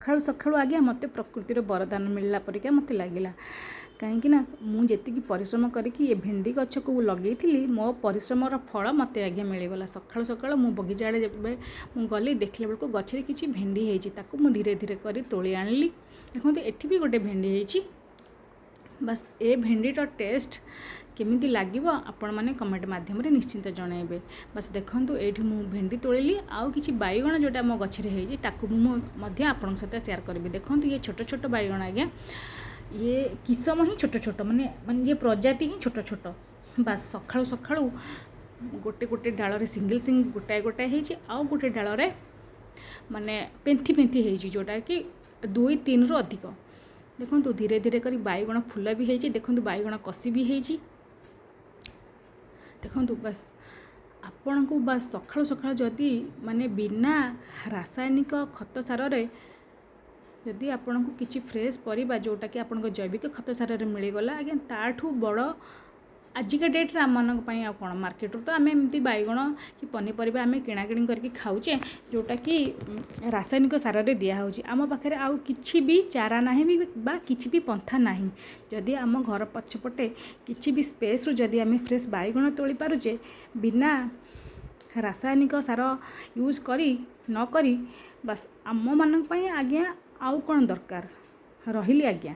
ସକାଳୁ ସକାଳୁ ଆଜ୍ଞା ମୋତେ ପ୍ରକୃତିର ବରଦାନ ମିଳିଲା ପରିକା ମୋତେ ଲାଗିଲା। କାହିଁକିନା ମୁଁ ଯେତିକି ପରିଶ୍ରମ କରିକି ଏ ଭେଣ୍ଡି ଗଛକୁ ଲଗେଇଥିଲି ମୋ ପରିଶ୍ରମର ଫଳ ମୋତେ ଆଜ୍ଞା ମିଳିଗଲା। ସକାଳୁ ସକାଳୁ ମୁଁ ବଗିଚା ଆଡ଼େ ଯେବେ ମୁଁ ଗଲି ଦେଖିଲା ବେଳକୁ ଗଛରେ କିଛି ଭେଣ୍ଡି ହେଇଛି। ତାକୁ ମୁଁ ଧୀରେ ଧୀରେ କରି ତୋଳି ଆଣିଲି। ଦେଖନ୍ତୁ ଏଠି ବି ଗୋଟେ ଭେଣ୍ଡି ହେଇଛି। ବାସ୍ ଏ ଭେଣ୍ଡିର ଟେଷ୍ଟ କେମିତି ଲାଗିବ ଆପଣମାନେ କମେଣ୍ଟ ମାଧ୍ୟମରେ ନିଶ୍ଚିନ୍ତ ଜଣାଇବେ। ବାସ୍ ଦେଖନ୍ତୁ ଏଇଠି ମୁଁ ଭେଣ୍ଡି ତୋଳିଲି, ଆଉ କିଛି ବାଇଗଣ ଯେଉଁଟା ମୋ ଗଛରେ ହେଇଛି ତାକୁ ମୁଁ ମଧ୍ୟ ଆପଣଙ୍କ ସହିତ ସେୟାର କରିବି। ଦେଖନ୍ତୁ ଇଏ ଛୋଟ ଛୋଟ ବାଇଗଣ ଆଜ୍ଞା, ଇଏ କିସମ ହିଁ ଛୋଟ ଛୋଟ, ମାନେ ଇଏ ପ୍ରଜାତି ହିଁ ଛୋଟ ଛୋଟ। ବାସ୍ ସକାଳୁ ସକାଳୁ ଗୋଟେ ଗୋଟେ ଡାଳରେ ଗୋଟାଏ ଗୋଟାଏ ହେଇଛି, ଆଉ ଗୋଟେ ଡାଳରେ ମାନେ ପେନ୍ଥି ପେନ୍ଥି ହେଇଛି, ଯେଉଁଟାକି 2-3ରୁ ଅଧିକ। ଦେଖନ୍ତୁ ଧୀରେ ଧୀରେ କରି ବାଇଗଣ ଫୁଲ ବି ହେଇଛି। ଦେଖନ୍ତୁ ବାଇଗଣ କଷି ବି ହେଇଛି। ଦେଖନ୍ତୁ ବାସ୍ ଆପଣଙ୍କୁ ବାସ୍ ସକାଳୁ ସକାଳୁ ଯଦି ମାନେ ବିନା ରାସାୟନିକ ଖତ ସାରରେ ଯଦି ଆପଣଙ୍କୁ କିଛି ଫ୍ରେଶ୍ ପରିବା ଯେଉଁଟାକି ଆପଣଙ୍କ ଜୈବିକ ଖତ ସାରରେ ମିଳିଗଲା ଆଜ୍ଞା, ତାଠୁ ବଡ଼ ଆଜିକା ଡେଟ୍ରେ ଆମମାନଙ୍କ ପାଇଁ ଆଉ କ'ଣ। ମାର୍କେଟରୁ ତ ଆମେ ଏମିତି ବାଇଗଣ କି ପନିପରିବା ଆମେ କିଣାକିଣି କରିକି ଖାଉଛେ, ଯେଉଁଟାକି ରାସାୟନିକ ସାରରେ ଦିଆହେଉଛି। ଆମ ପାଖରେ ଆଉ କିଛି ବି ଚାରା ନାହିଁ ବା କିଛି ବି ପନ୍ଥା ନାହିଁ। ଯଦି ଆମ ଘର ପଛପଟେ କିଛି ବି ସ୍ପେସ୍ରୁ ଯଦି ଆମେ ଫ୍ରେଶ୍ ବାଇଗଣ ତୋଳି ପାରୁଛେ ବିନା ରାସାୟନିକ ସାର ୟୁଜ୍ ନ କରି, ବାସ୍ ଆମମାନଙ୍କ ପାଇଁ ଆଜ୍ଞା ଆଉ କ'ଣ ଦରକାର। ରହିଲି ଆଜ୍ଞା।